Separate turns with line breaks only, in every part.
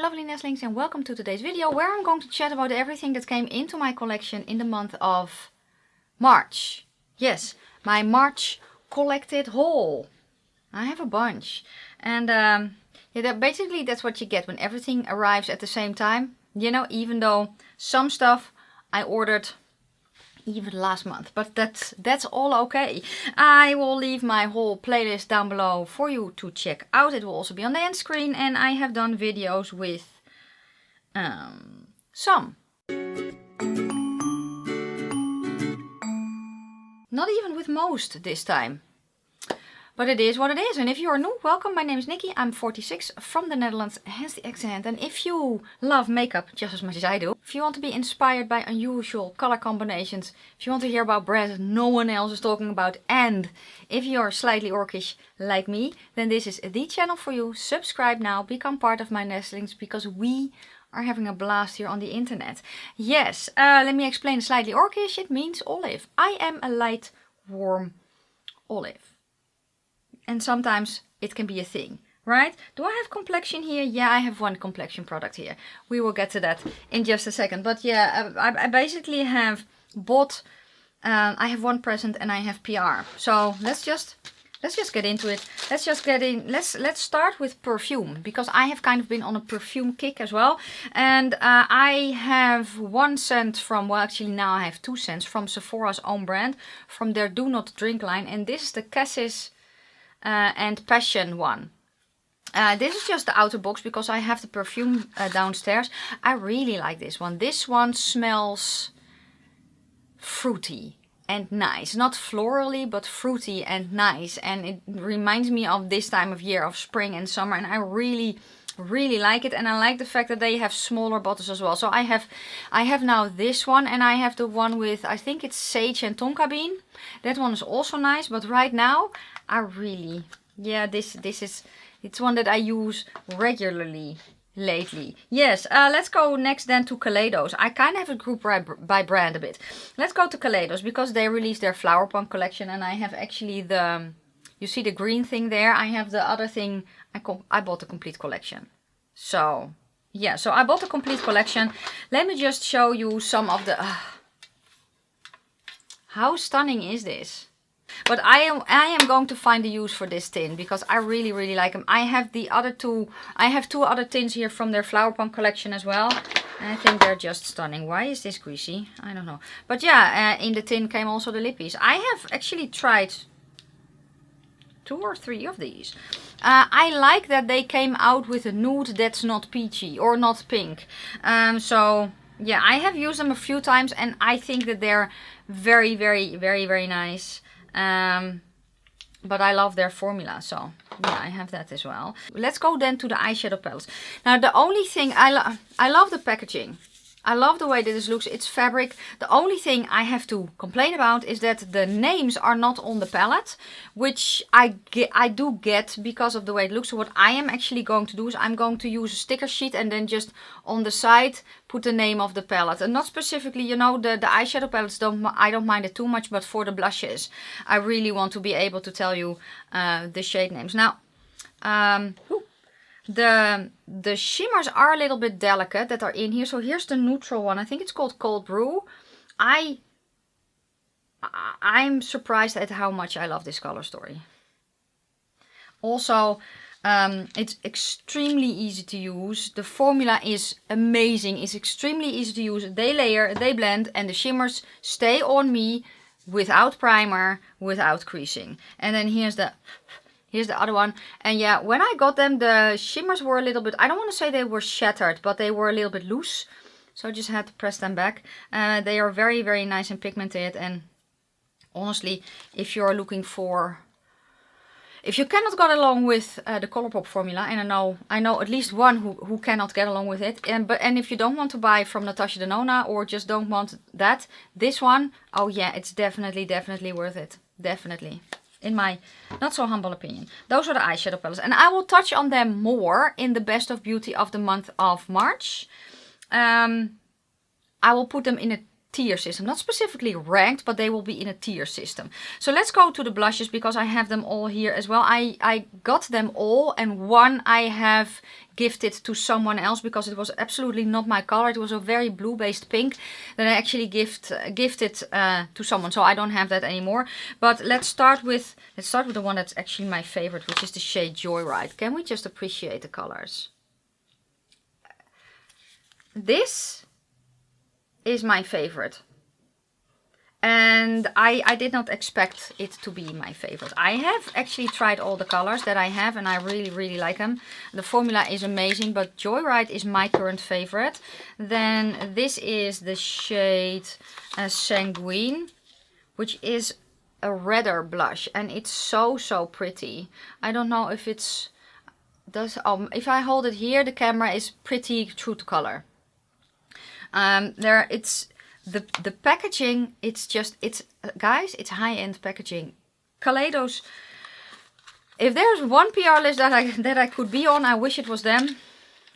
lovely nestlings, and welcome to today's video where I'm going to chat about everything that came into my collection in the month of March. Yes, my March collected haul. I have a bunch. And yeah, basically that's what you get when everything arrives at the same time. You know, even though some stuff I ordered even last month, but that's all okay. I will leave my whole playlist down below for you to check out. It will also be on the end screen, and I have done videos with some. Not even with most this time. But it is what it is, and if you are new, welcome. My name is Nikki, I'm 46, from the Netherlands, hence the accent. And if you love makeup just as much as I do, if you want to be inspired by unusual color combinations, if you want to hear about brands no one else is talking about, and if you're slightly orcish like me, then this is the channel for you. Subscribe now, become part of my nestlings, because we are having a blast here on the internet. Yes, let me explain slightly orcish. It means olive. I am a light, warm olive. And sometimes it can be a thing, right? Do I have complexion here? Yeah, I have one complexion product here. We will get to that in just a second. But yeah, I basically have bought, I have one present and I have PR. So let's just get into it. Let's start with perfume, because I have kind of been on a perfume kick as well. And I have 1 scent from, well, actually now I have 2 scents from Sephora's own brand, from their Do Not Drink line. And this is the Cassis and Passion one. This is just the outer box because I have the perfume downstairs. I really like this one. This one smells fruity and nice. Not florally, but fruity and nice. And it reminds me of this time of year, of spring and summer. And I really like it. And I like the fact that they have smaller bottles as well. So I have now this one, and I have the one with, I think it's sage and tonka bean. That one is also nice. But right now I really, yeah, it's one that I use regularly lately. Yes, let's go next then to Kaleidos. I kind of have it grouped by brand a bit. Let's go to Kaleidos because they released their Flower Punk collection, and I have actually the, you see the green thing there? I have the other thing. I bought the complete collection. So yeah, so I bought the complete collection. Let me just show you some of the, how stunning is this? But I am going to find a use for this tin because I really like them. I have the other two. I have 2 other tins here from their Flower Punk collection as well. And I think they're just stunning. Why is this greasy? I don't know. But yeah, in the tin came also the lippies. I have actually tried 2 or 3 of these. I like that they came out with a nude that's not peachy or not pink. So yeah, I have used them a few times and I think that they're very nice. But I love their formula, so yeah, I have that as well. Let's go then to the eyeshadow palettes. Now the only thing, I love the packaging. I love the way that this looks. It's fabric. The only thing I have to complain about is that the names are not on the palette, which I do get because of the way it looks. So what I am actually going to do is I'm going to use a sticker sheet and then just on the side put the name of the palette. And not specifically, you know, the eyeshadow palettes, I don't mind it too much, but for the blushes, I really want to be able to tell you the shade names. Now, the shimmers are a little bit delicate that are in here. So here's the neutral one. I think it's called Cold Brew. I'm surprised at how much I love this color story. Also, it's extremely easy to use. The formula is amazing. It's extremely easy to use. They layer, they blend, and the shimmers stay on me without primer, without creasing. And then here's the other one. And yeah, when I got them, the shimmers were a little bit, I don't want to say they were shattered, but they were a little bit loose. So I just had to press them back. They are very nice and pigmented. And honestly, if you're looking for, if you cannot get along with the Colourpop formula, and I know at least one who cannot get along with it. And if you don't want to buy from Natasha Denona or just don't want that, this one, oh yeah, it's definitely worth it. Definitely. In my not so humble opinion. Those are the eyeshadow palettes. And I will touch on them more in the Best of Beauty of the month of March. I will put them in a tier system. Not specifically ranked, but they will be in a tier system. So let's go to the blushes because I have them all here as well. I got them all, and one I have gifted to someone else because it was absolutely not my color. It was a very blue based pink that I actually gifted to someone, so I don't have that anymore. But let's start with the one that's actually my favorite, which is the shade Joyride. Can we just appreciate the colors? This is my favorite. And I did not expect it to be my favorite. I have actually tried all the colors that I have and I really, really like them. The formula is amazing, but Joyride is my current favorite. Then this is the shade Sanguine, which is a redder blush. And it's so, so pretty. I don't know if it's... if I hold it here, the camera is pretty true to color. The packaging, guys, it's high-end packaging. Kaleidos, if there's one PR list that I could be on, I wish it was them.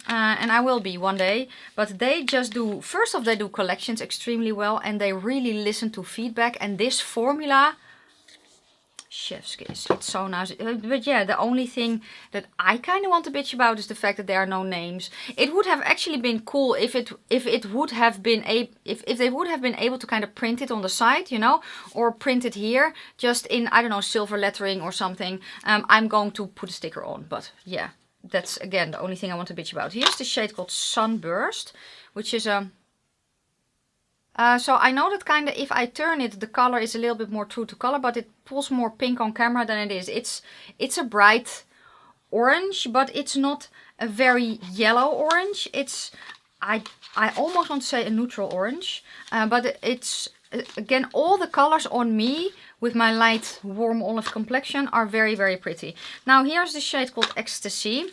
And I will be one day. But they just do, first off, they do collections extremely well. And they really listen to feedback. And this formula... Chef's kiss. It's so nice. But yeah, the only thing that I kind of want to bitch about is the fact that there are no names. It would have actually been cool if they would have been able to kind of print it on the side, you know, or print it here just in, I don't know, silver lettering or something. I'm going to put a sticker on, but yeah, that's again the only thing I want to bitch about. Here's the shade called Sunburst, which is a so I know that kind of if I turn it, the color is a little bit more true to color, but it pulls more pink on camera than it is. It's a bright orange, but it's not a very yellow orange. It's, I almost want to say a neutral orange, but it's, again, all the colors on me with my light warm olive complexion are very, very pretty. Now here's the shade called Ecstasy.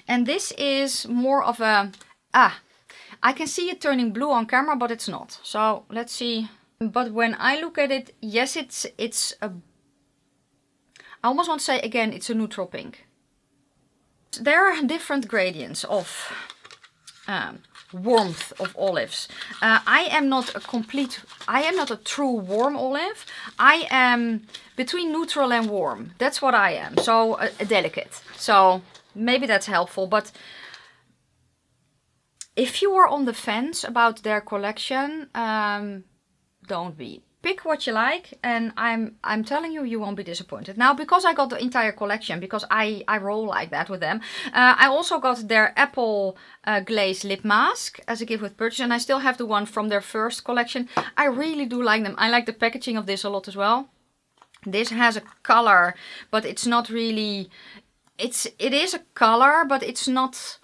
And this is more of a, I can see it turning blue on camera, but it's not. So let's see. But when I look at it, yes, it's a... I almost want to say again, it's a neutral pink. There are different gradients of warmth of olives. I am not a true warm olive. I am between neutral and warm. That's what I am. So a delicate. So maybe that's helpful, but... If you are on the fence about their collection, don't be. Pick what you like, and I'm telling you, you won't be disappointed. Now, because I got the entire collection, because I roll like that with them, I also got their Apple Glaze lip mask as a gift with purchase, and I still have the one from their first collection. I really do like them. I like the packaging of this a lot as well. This has a color, but it's not really... It is a color, but it's not...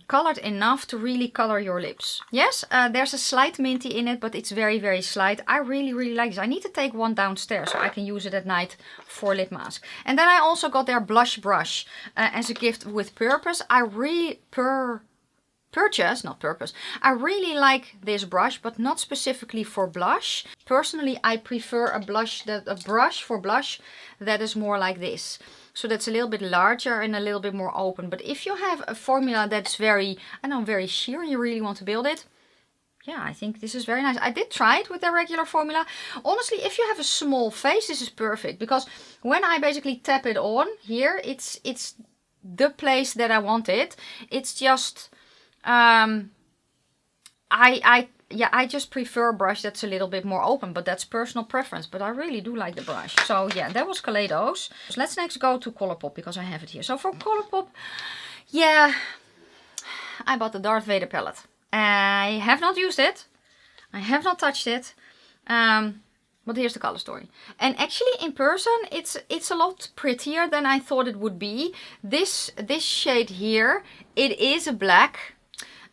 colored enough to really color your lips. Yes, there's a slight minty in it, but it's very, very slight. I really, really like this. I need to take one downstairs so I can use it at night for lip mask. And then I also got their blush brush as a gift with purpose. I really I really like this brush, but not specifically for blush. Personally, I prefer a brush for blush that is more like this. So that's a little bit larger and a little bit more open. But if you have a formula that's very, I don't know, very sheer and you really want to build it, yeah, I think this is very nice. I did try it with their regular formula. Honestly, if you have a small face, this is perfect. Because when I basically tap it on here, it's the place that I want it. It's just, I just prefer a brush that's a little bit more open, but that's personal preference. But I really do like the brush. So yeah, that was Kaleidos. So let's next go to Colourpop because I have it here. So for Colourpop, yeah, I bought the Darth Vader palette. I have not used it. I have not touched it. But here's the color story. And actually in person, it's a lot prettier than I thought it would be. This shade here, it is a black,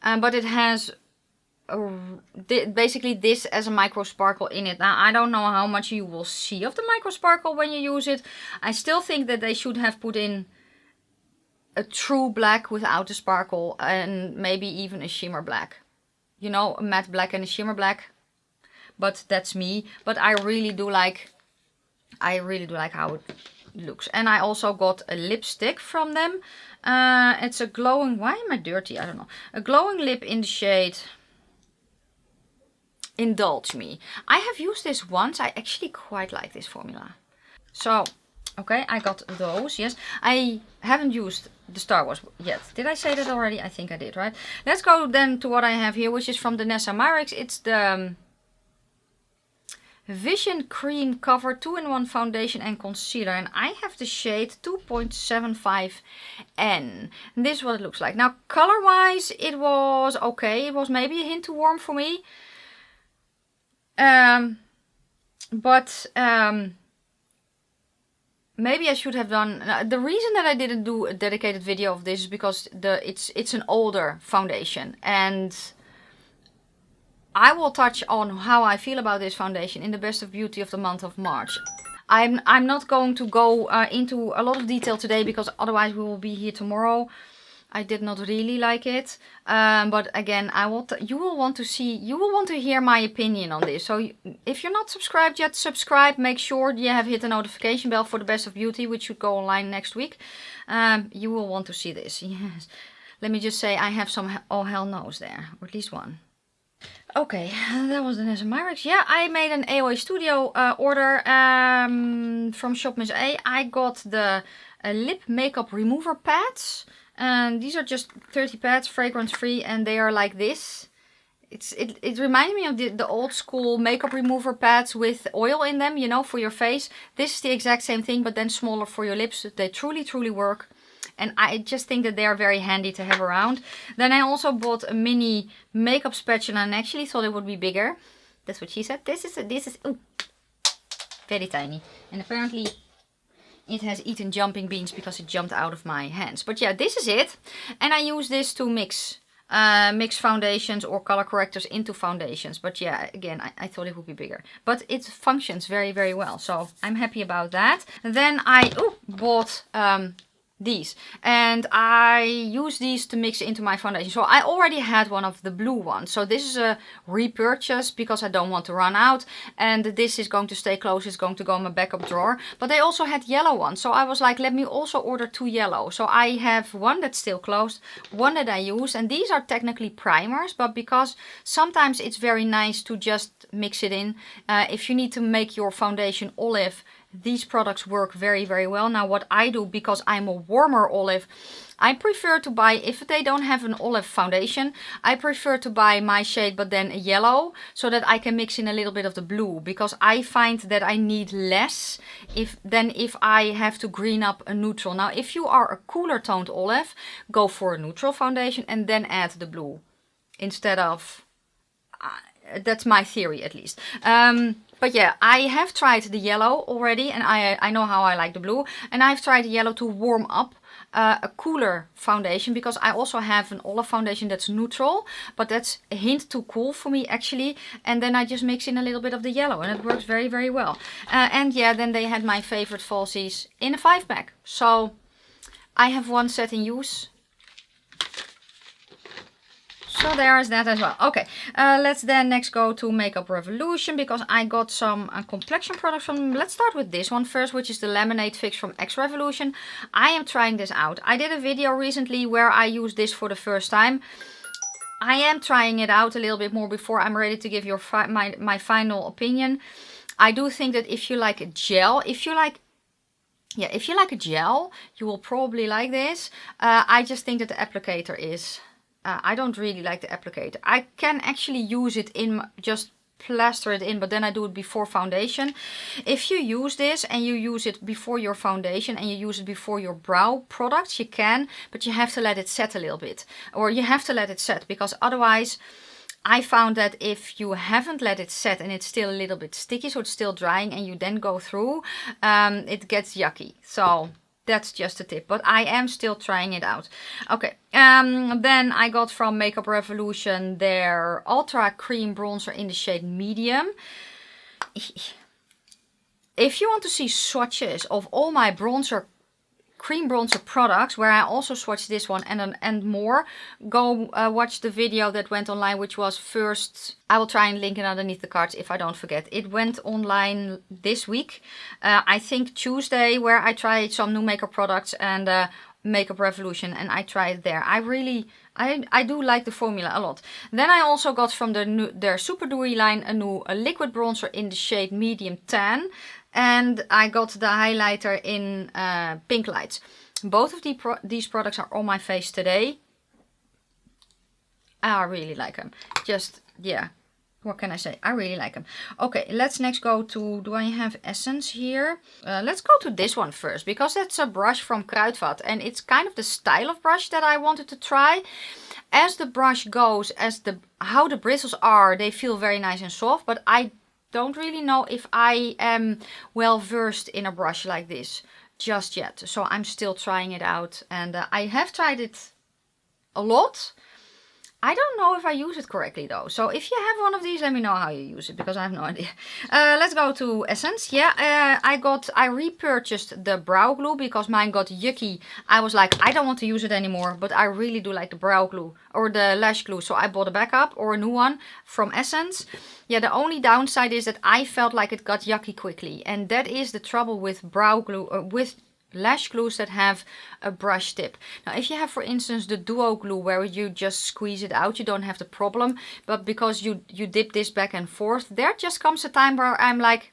but it has basically this as a micro sparkle in it. Now I don't know how much you will see of the micro sparkle when you use it. I still think that they should have put in a true black without a sparkle and maybe even a shimmer black. You know, a matte black and a shimmer black. But that's me. But I really do like how it looks. And I also got a lipstick from them. It's a glowing, why am I dirty? I don't know. A glowing lip in the shade Indulge Me. I have used this once. I actually quite like this formula. So, okay, I got those, yes. I haven't used the Star Wars yet. Did I say that already? I think I did, right? Let's go then to what I have here, which is from the Nessa Myrix. It's the Vision Cream Cover 2-in-1 Foundation and Concealer. And I have the shade 2.75N. This is what it looks like. Now, color-wise, it was okay. It was maybe a hint too warm for me. Maybe I should have done. The reason that I didn't do a dedicated video of this is because it's an older foundation, and I will touch on how I feel about this foundation in the Best of Beauty of the month of March. I'm not going to go into a lot of detail today because otherwise we will be here tomorrow. I did not really like it, but again, you will want to hear my opinion on this. So if you're not subscribed yet, subscribe. Make sure you have hit the notification bell for the Best of Beauty, which should go online next week. You will want to see this. Yes. Let me just say I have some oh hell no's there, or at least one. Okay, that was the Nessa Myrix. Yeah, I made an Aoy Studio order from Shop Miss A. I got the lip makeup remover pads. And these are just 30 pads, fragrance free, and they are like this. It reminded me of the old school makeup remover pads with oil in them, you know, for your face. This is the exact same thing, but then smaller for your lips. They truly work. And I just think that they are very handy to have around. Then I also bought a mini makeup spatula and actually thought it would be bigger. That's what she said. This is ooh, very tiny. And apparently it has eaten jumping beans because it jumped out of my hands. But yeah, this is it. And I use this to mix foundations or color correctors into foundations. But yeah, again, I thought it would be bigger. But it functions very well. So I'm happy about that. Then I bought these, and I use these to mix into my foundation. So I already had one of the blue ones, so this is a repurchase because I don't want to run out, and this is going to stay closed. It's going to go in my backup drawer. But they also had yellow ones, so I was like, let me also order 2 yellow. So I have one that's still closed, one that I use, and these are technically primers, but because sometimes it's very nice to just mix it in. If you need to make your foundation olive, these products work very well. Now what I do, because I'm a warmer olive, I prefer to buy, if they don't have an olive foundation, I prefer to buy my shade but then a yellow, so that I can mix in a little bit of the blue, because I find that I need less than if I have to green up a neutral. Now if you are a cooler toned olive, go for a neutral foundation and then add the blue instead of that's my theory at least. But yeah, I have tried the yellow already, and I know how I like the blue. And I've tried the yellow to warm up a cooler foundation, because I also have an olive foundation that's neutral, but that's a hint too cool for me actually. And then I just mix in a little bit of the yellow, and it works very well. And yeah, then they had my favorite falsies in a 5-pack. So I have one set in use. So there is that as well. Okay, let's then next go to Makeup Revolution, because I got some complexion products from them. Let's start with this one first, which is the Lemonade Fix from X Revolution. I am trying this out. I did a video recently where I used this for the first time. I am trying it out a little bit more before I'm ready to give you my final opinion. I do think that if you like a gel, if you like a gel, you will probably like this. I just think that the applicator is... I don't really like the applicator. I can actually use it in, just plaster it in, but then I do it before foundation. If you use this and you use it before your foundation and you use it before your brow products, you can, but you have to let it set a little bit. Or you have to let it set, because otherwise I found that if you haven't let it set and it's still a little bit sticky, so it's still drying, and you then go through, it gets yucky. So that's just a tip, but I am still trying it out. Okay, then I got from Makeup Revolution their Ultra Cream Bronzer in the shade Medium. If you want to see swatches of all my cream bronzer products, where I also swatched this one and more, go watch the video that went online, which was first. I will try and link it underneath the cards if I don't forget. It went online this week, I think Tuesday, where I tried some new makeup products, and Makeup Revolution and I tried it there. I do like the formula a lot. Then I also got from their Super Dewy line a liquid bronzer in the shade Medium Tan. And I got the highlighter in Pink Lights. Both of these products are on my face today. I really like them. Just, yeah. What can I say? I really like them. Okay, let's next go to... Do I have Essence here? Let's go to this one first. Because that's a brush from Kruidvat. And it's kind of the style of brush that I wanted to try. As the brush goes, how the bristles are, they feel very nice and soft. But I don't really know if I am well versed in a brush like this just yet. So I'm still trying it out. And I have tried it a lot. I don't know if I use it correctly though. So if you have one of these, let me know how you use it, because I have no idea. Let's go to Essence. Yeah, I repurchased the brow glue because mine got yucky. I was like, I don't want to use it anymore, but I really do like the brow glue or the lash glue. So I bought a backup or a new one from Essence. Yeah, the only downside is that I felt like it got yucky quickly. And that is the trouble with brow glue, with lash glues that have a brush tip. Now if you have, for instance, the duo glue where you just squeeze it out, you don't have the problem. But because you dip this back and forth, there just comes a time where I'm like,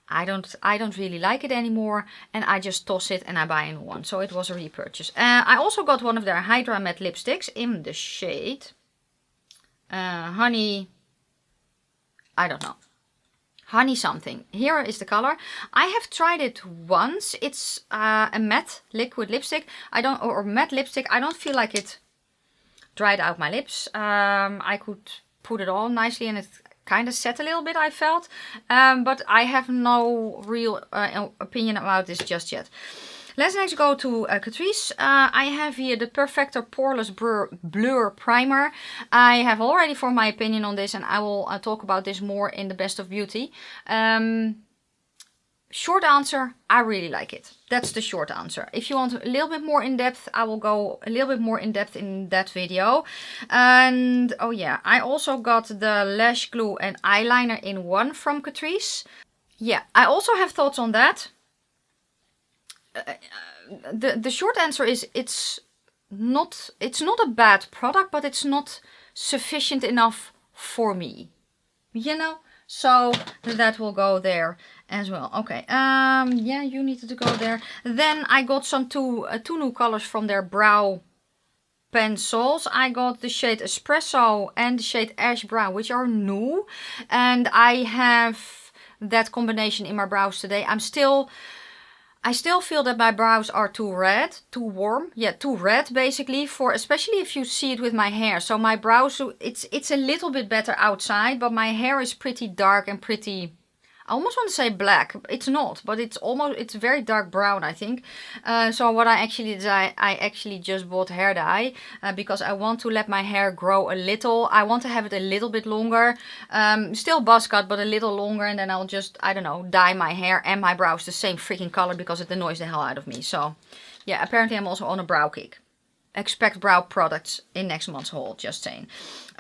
I don't really like it anymore, and I just toss it and I buy a new one. So it was a repurchase. I also got one of their Hydra Matte lipsticks in the shade Honey, I don't know, Honey something. Here is the color. I have tried it once. It's a matte liquid lipstick. Or matte lipstick. I don't feel like it dried out my lips. I could put it on nicely and it kind of set a little bit, I felt. But I have no real opinion about this just yet. Let's next go to Catrice. I have here the Perfector Poreless Blur Primer. I have already formed my opinion on this and I will talk about this more in the Best of Beauty. Short answer, I really like it. That's the short answer. If you want a little bit more in depth, I will go a little bit more in depth in that video. And oh yeah, I also got the lash glue and eyeliner in one from Catrice. Yeah, I also have thoughts on that. The short answer is it's not a bad product, but it's not sufficient enough for me, you know. So that will go there as well. Okay, yeah, you needed to go there. Then I got some two new colors from their brow pencils. I got the shade Espresso and the shade Ash Brown, which are new, and I have that combination in my brows today. I still feel that my brows are too red, too warm. Yeah, too red basically, for especially if you see it with my hair. So my brows, it's a little bit better outside, but my hair is pretty dark and pretty, I almost want to say black. It's not, but it's very dark brown, I think. So what I actually did, I actually just bought hair dye because I want to let my hair grow a little. I want to have it a little bit longer. Still buzz cut, but a little longer. And then I'll just, I don't know, dye my hair and my brows the same freaking color because it annoys the hell out of me. So yeah, apparently I'm also on a brow kick. Expect brow products in next month's haul, just saying.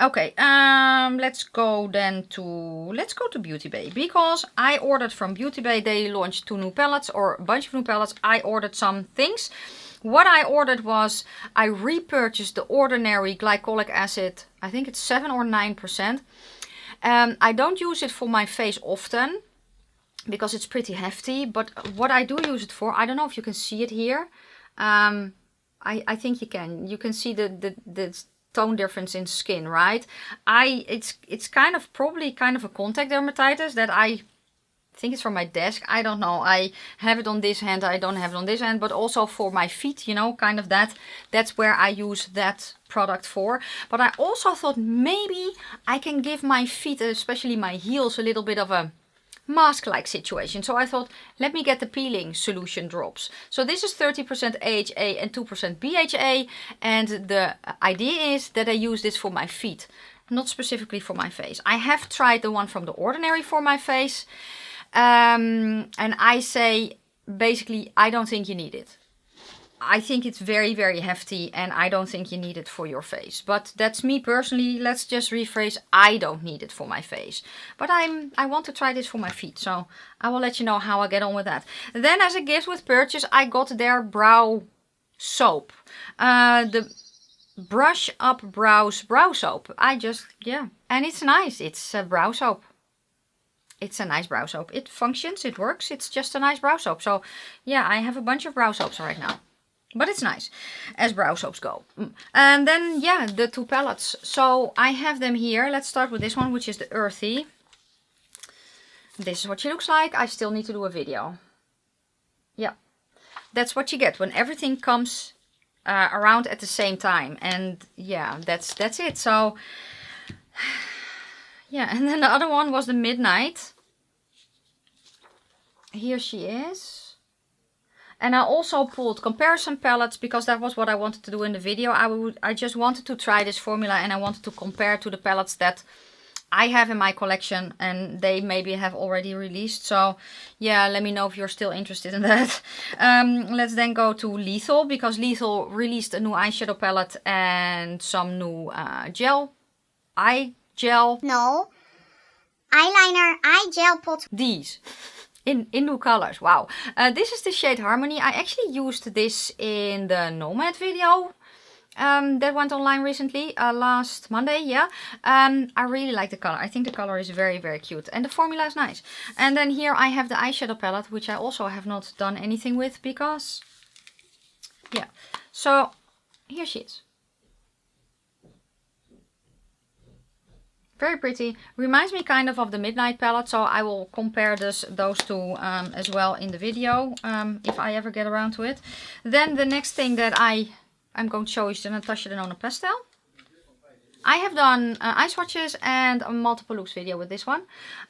Okay, let's go to Beauty Bay, because I ordered from Beauty Bay. They launched 2 new palettes, or a bunch of new palettes. I ordered some things. What I ordered was, I repurchased the Ordinary Glycolic Acid. I think it's 7 or 9%. I don't use it for my face often because it's pretty hefty, but what I do use it for, I don't know if you can see it here. I think you can. You can see the tone difference in skin, right? It's probably a contact dermatitis that I think it's from my desk. I don't know. I have it on this hand. I don't have it on this hand, but also for my feet, you know, that's where I use that product for. But I also thought maybe I can give my feet, especially my heels, a little bit of a mask-like situation. So I thought, let me get the peeling solution drops. So this is 30% AHA and 2% BHA, and the idea is that I use this for my feet, not specifically for my face. I have tried the one from the Ordinary for my face, and I say basically I don't think you need it. I think it's very, very hefty and I don't think you need it for your face. But that's me personally. Let's just rephrase. I don't need it for my face. But I want to try this for my feet. So I will let you know how I get on with that. Then as a gift with purchase, I got their brow soap. The Brush Up Brows brow soap. Yeah. And it's nice. It's a brow soap. It's a nice brow soap. It functions, it works. It's just a nice brow soap. So yeah, I have a bunch of brow soaps right now. But it's nice, as brow soaps go. And then, yeah, the 2 palettes. So I have them here. Let's start with this one, which is the Earthy. This is what she looks like. I still need to do a video. Yeah. That's what you get when everything comes around at the same time. And yeah, that's it. So yeah, and then the other one was the Midnight. Here she is. And I also pulled comparison palettes because that was what I wanted to do in the video. I just wanted to try this formula and I wanted to compare to the palettes that I have in my collection and they maybe have already released. So yeah, let me know if you're still interested in that. Let's then go to Lethal, because Lethal released a new eyeshadow palette and some new eye gel.
No. Eyeliner, eye gel pot.
These. In new colors. Wow. This is the shade Harmony. I actually used this in the Nomad video that went online recently, last Monday, yeah. I really like the color. I think the color is very, very cute. And the formula is nice. And then here I have the eyeshadow palette, which I also have not done anything with because, yeah. So, here she is. Very pretty. Reminds me kind of the Midnight palette, so I will compare those two as well in the video if I ever get around to it. Then the next thing that I'm going to show is the Natasha Denona Pastel. I have done eye swatches and a multiple looks video with this one.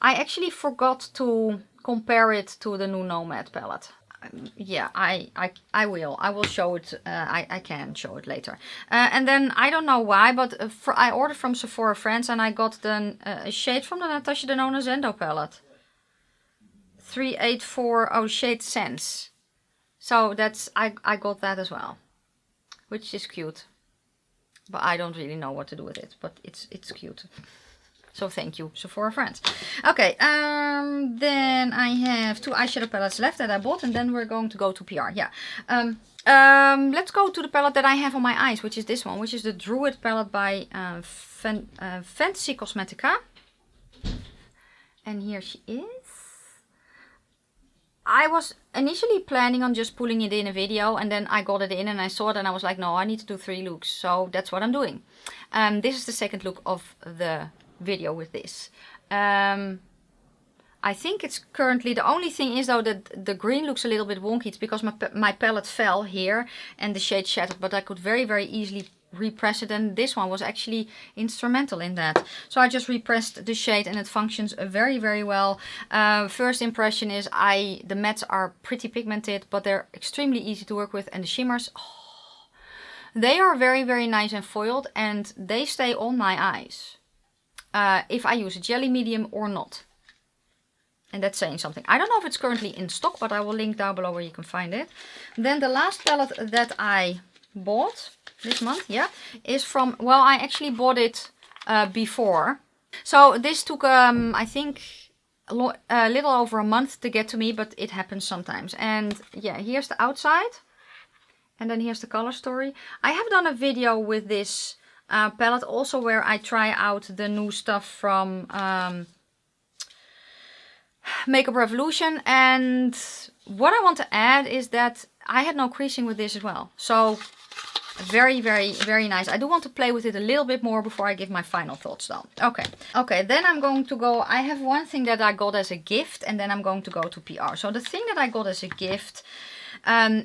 I actually forgot to compare it to the new Nomad palette. Yeah, I will show it. I can show it later. And then I don't know why, but I ordered from Sephora France and I got the a shade from the Natasha Denona Zendo palette. 3840 shade Sense. So that's I got that as well, which is cute. But I don't really know what to do with it, but it's cute. So thank you, Sephora France. Okay, then I have 2 eyeshadow palettes left that I bought, and then we're going to go to PR. Yeah. Let's go to the palette that I have on my eyes, which is this one, which is the Druid palette by Fantasy Cosmetica. And here she is. I was initially planning on just pulling it in a video, and then I got it in and I saw it and I was like, no, I need to do 3 looks. So that's what I'm doing. This is the second look of the video with this. I think it's currently, the only thing is though that the green looks a little bit wonky. It's because my palette fell here and the shade shattered, but I could very, very easily repress it, and this one was actually instrumental in that. So I just repressed the shade and it functions very, very well. First impression is the mattes are pretty pigmented, but they're extremely easy to work with, and the shimmers, they are very, very nice and foiled, and they stay on my eyes. If I use a jelly medium or not. And that's saying something. I don't know if it's currently in stock, but I will link down below where you can find it. Then the last palette that I bought this month, yeah, is from, well, I actually bought it before. So this took, I think, a little over a month to get to me, but it happens sometimes. And yeah, here's the outside. And then here's the color story. I have done a video with this palette also where I try out the new stuff from Makeup Revolution, and what I want to add is that I had no creasing with this as well. So very, very, very nice. I do want to play with it a little bit more before I give my final thoughts though. Okay, then I'm going to go, I have one thing that I got as a gift, and then I'm going to go to PR. So the thing that I got as a gift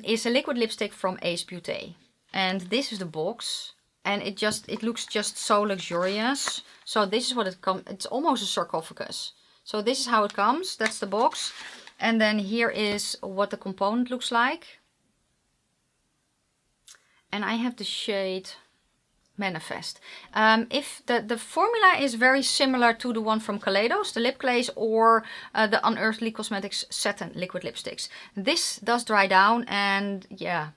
is a liquid lipstick from Ace Beauty. And this is the box. And it looks just so luxurious. So this is what it comes, it's almost a sarcophagus. So this is how it comes, that's the box. And then here is what the component looks like. And I have the shade Manifest. If the formula is very similar to the one from Kaleidos, the lip glaze, or the Unearthly Cosmetics satin liquid lipsticks. This does dry down, and yeah,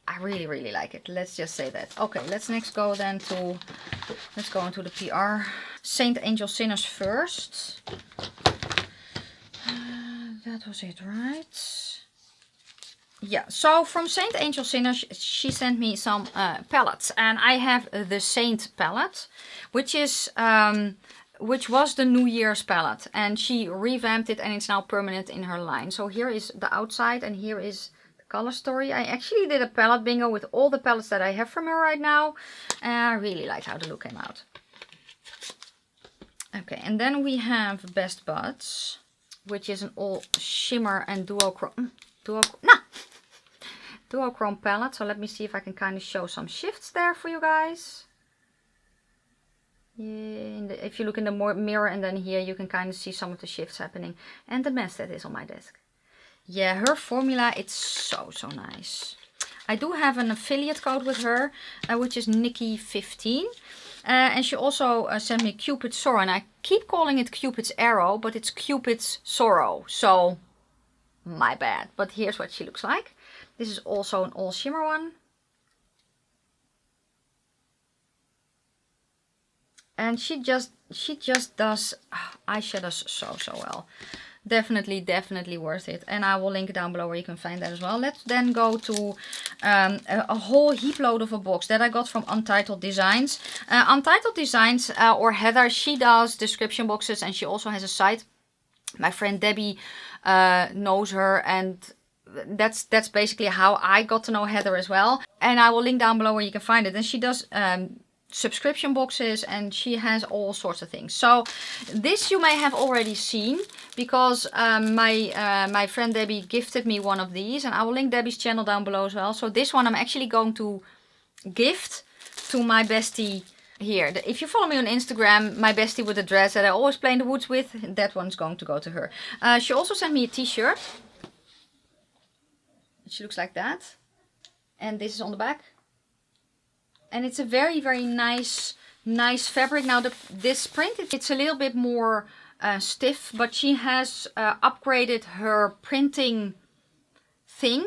I really, really like it. Let's just say that. Okay, let's next go then to, let's go into the PR. Saint Angel Sinners first. That was it, right? yeah, so from Saint Angel Sinner, she sent me some palettes. And I have the Saint palette, which is... which was the New Year's palette, and she revamped it and it's now permanent in her line. So here is the outside and here is the color story. I actually did a palette bingo with all the palettes that I have from her right now, and I really liked how the look came out. Okay, and then we have Best Buds, which is an all shimmer and duochrome palette. So let me see if I can kind of show some shifts there for you guys. Yeah, if you look in the mirror and then here you can kind of see some of the shifts happening. And the mess that is on my desk. Yeah, her formula, it's so nice. I do have an affiliate code with her, which is Nikki15. And she also sent me Cupid's Sorrow. And I keep calling it Cupid's Arrow, but it's Cupid's Sorrow. So, my bad. But here's what she looks like. This is also an all shimmer one. And she just does eyeshadows so well. Definitely worth it. And I will link it down below where you can find that as well. Let's then go to a whole heap load of a box that I got from Untitled Designs. Untitled Designs, or Heather, she does description boxes and she also has a site. My friend Debbie knows her, and that's basically how I got to know Heather as well. And I will link down below where you can find it. And she does... subscription boxes, and she has all sorts of things. So this you may have already seen, because my friend Debbie gifted me one of these, and I will link Debbie's channel down below as well. So this one I'm actually going to gift to my bestie here. If you follow me on Instagram, my bestie with the dress that I always play in the woods with, that one's going to go to her. She also sent me a t-shirt. She looks like that, and this is on the back. And it's a very nice fabric. Now this print, it's a little bit more stiff, but she has upgraded her printing thing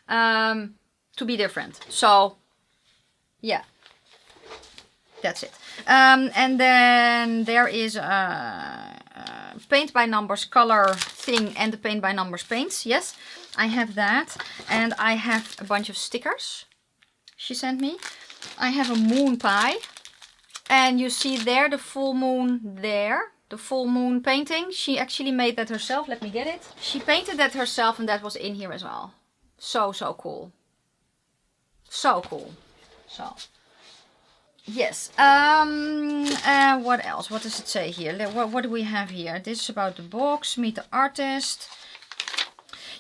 to be different. So yeah, that's it. And then there is a paint by numbers color thing and the paint by numbers paints. Yes, I have that. And I have a bunch of stickers she sent me. I have a moon pie, and you see there the full moon there, the full moon painting. She actually made that herself. Let me get it. She painted that herself, and that was in here as well. So cool. So cool. So yes. What else? What does it say here? What do we have here? This is about the box. Meet the artist.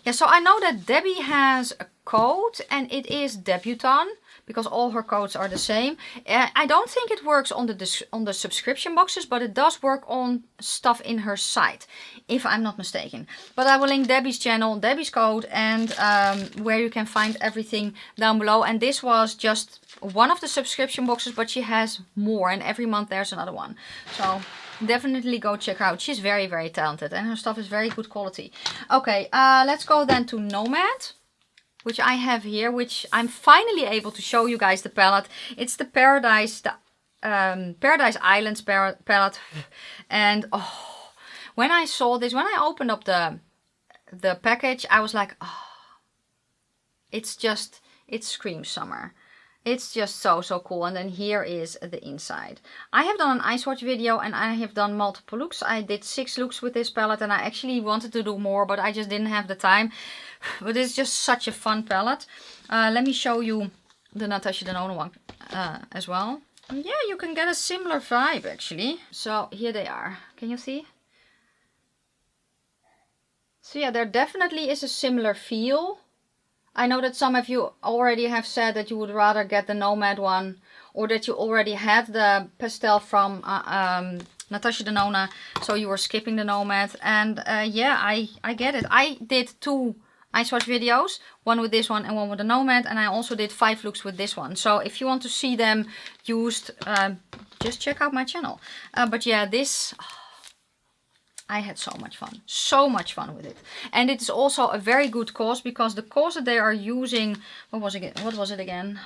Yeah, so I know that Debbie has a code, and it is Debutante, because all her codes are the same. I don't think it works on the subscription boxes, but it does work on stuff in her site, if I'm not mistaken. But I will link Debbie's channel, Debbie's code, and where you can find everything down below. And this was just one of the subscription boxes, but she has more, and every month there's another one. So definitely go check her out. She's very talented, and her stuff is very good quality. Okay, let's go then to Nomad, which I have here, which I'm finally able to show you guys the palette. It's the Paradise Islands palette. And oh, when I saw this, when I opened up the package, I was like, oh, it screams summer. It's just so cool. And then here is the inside. I have done an eye swatch video, and I have done multiple looks. I did 6 looks with this palette, and I actually wanted to do more, but I just didn't have the time. But it's just such a fun palette. Let me show you the Natasha Denona one as well. Yeah, you can get a similar vibe actually. So here they are. Can you see? So yeah, there definitely is a similar feel. I know that some of you already have said that you would rather get the Nomad one, or that you already had the Pastel from Natasha Denona, so you were skipping the Nomad. And yeah, I get it. I did 2 eye swatch videos, one with this one and one with the Nomad, and I also did 5 looks with this one. So if you want to see them used, just check out my channel. But yeah, this... I had so much fun with it. And it is also a very good cause, because the cause that they are using, what was it again?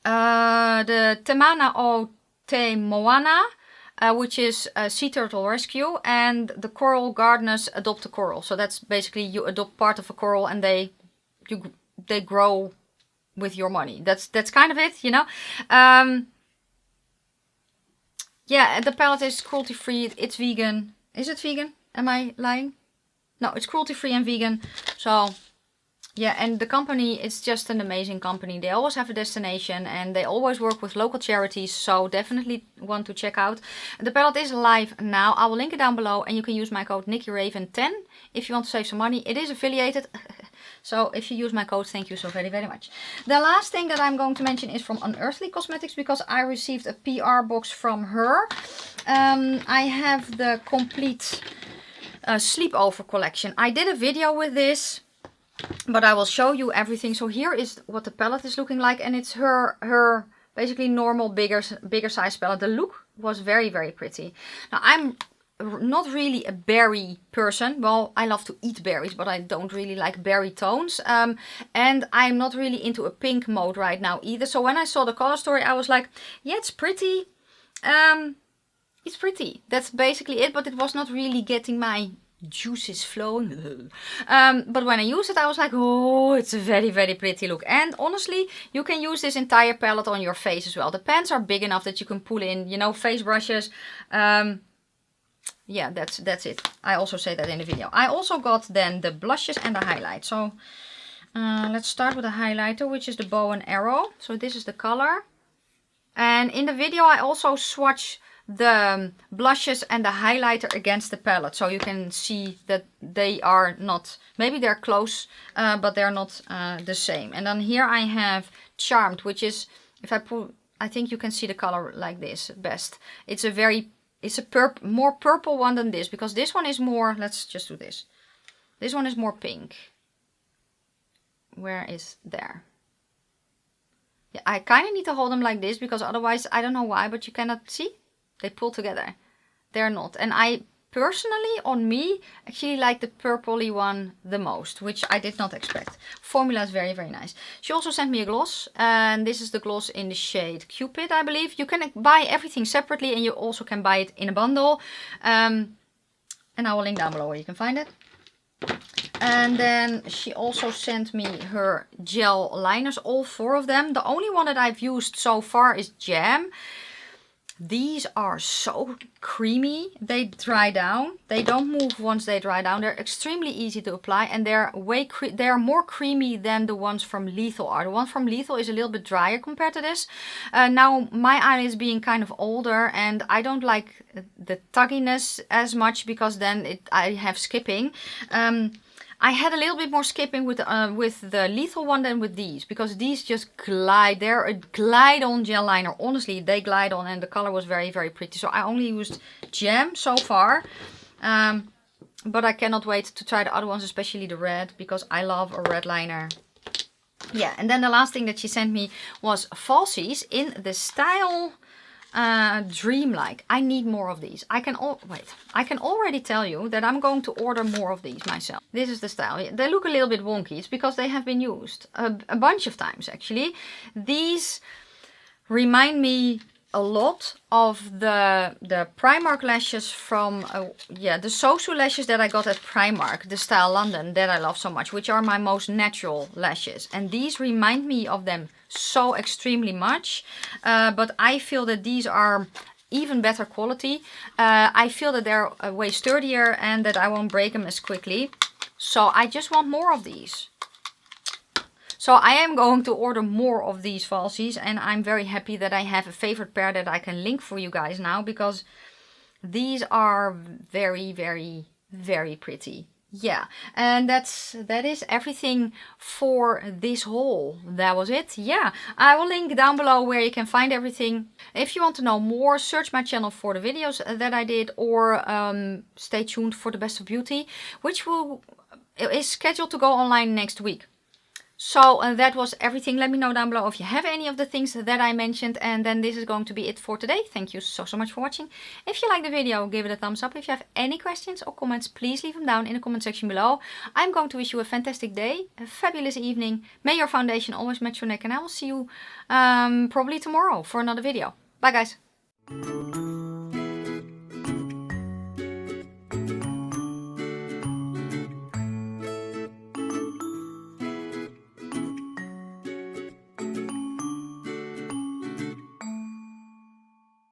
The Temana o Te Moana, which is a sea turtle rescue, and the Coral Gardeners Adopt a Coral. So that's basically you adopt part of a coral and they they grow with your money. That's kind of it, you know. Yeah, the palette is cruelty free. It's vegan. Is it vegan? Am I lying? No, it's cruelty free and vegan. So yeah, and the company is just an amazing company. They always have a destination and they always work with local charities. So definitely want to check out. The palette is live now. I will link it down below and you can use my code Nikki Raven 10 if you want to save some money. It is affiliated. So if you use my code, thank you so very, very much. The last thing that I'm going to mention is from Unearthly Cosmetics because I received a PR box from her. I have the complete sleepover collection. I did a video with this, but I will show you everything. So here is what the palette is looking like, and it's her basically normal bigger size palette. The look was very, very pretty. Now I'm not really a berry person. Well, I love to eat berries, but I don't really like berry tones. And I'm not really into a pink mode right now either. So when I saw the color story, I was like, yeah, it's pretty. It's pretty. That's basically it, but it was not really getting my juices flowing. But when I used it, I was like, oh, it's a very, very pretty look. And honestly, you can use this entire palette on your face as well. The pans are big enough that you can pull in, you know, face brushes. Yeah, that's it. I also say that in the video. I also got then the blushes and the highlight. So let's start with the highlighter, which is the bow and arrow. So this is the color. And in the video, I also swatch the blushes and the highlighter against the palette. So you can see that they are not, maybe they're close, but they're not the same. And then here I have Charmed, which is, if I put, I think you can see the color like this best. It's a very, it's a more purple one than this, because this one is more, let's just do this. This one is more pink. Where is there? Yeah, I kind of need to hold them like this, because otherwise, I don't know why, but you cannot see. They pull together. They're not. And I personally, on me, actually like the purpley one the most, which I did not expect. Formula is very, very nice. She also sent me a gloss, and this is the gloss in the shade Cupid, I believe. You can buy everything separately, and you also can buy it in a bundle. And I will link down below where you can find it. And then she also sent me her gel liners, all 4 of them. The only one that I've used so far is Jam. These are so creamy. They dry down. They don't move once they dry down. They're extremely easy to apply, and they're more creamy than the ones from Lethal are. The one from Lethal is a little bit drier compared to this. Now my eyelids being kind of older, and I don't like the tugginess as much, because then I have skipping. I had a little bit more skipping with the Lethal one than with these, because these just glide. They're a glide-on gel liner. Honestly, they glide on, and the color was very, very pretty. So I only used Gem so far. But I cannot wait to try the other ones, especially the red, because I love a red liner. Yeah, and then the last thing that she sent me was falsies in the style Dreamlike. I need more of these. I can already tell you that I'm going to order more of these myself. This is the style. They look a little bit wonky. It's because they have been used a bunch of times, actually. These remind me a lot of the Primark lashes from the Sosu lashes that I got at Primark, the style London, that I love so much, which are my most natural lashes, and these remind me of them so extremely much. But I feel that these are even better quality. I feel that they're way sturdier and that I won't break them as quickly, so I just want more of these. So I am going to order more of these falsies, and I'm very happy that I have a favorite pair that I can link for you guys now, because these are very, very, very pretty. Yeah, and that is everything for this haul. That was it. Yeah, I will link down below where you can find everything. If you want to know more, search my channel for the videos that I did, or stay tuned for the Best of Beauty, which is scheduled to go online next week. So that was everything. Let me know down below if you have any of the things that I mentioned. And then this is going to be it for today. Thank you so much for watching. If you like the video, give it a thumbs up. If you have any questions or comments, please leave them down in the comment section below. I'm going to wish you a fantastic day, a fabulous evening. May your foundation always match your neck. And I will see you probably tomorrow for another video. Bye guys.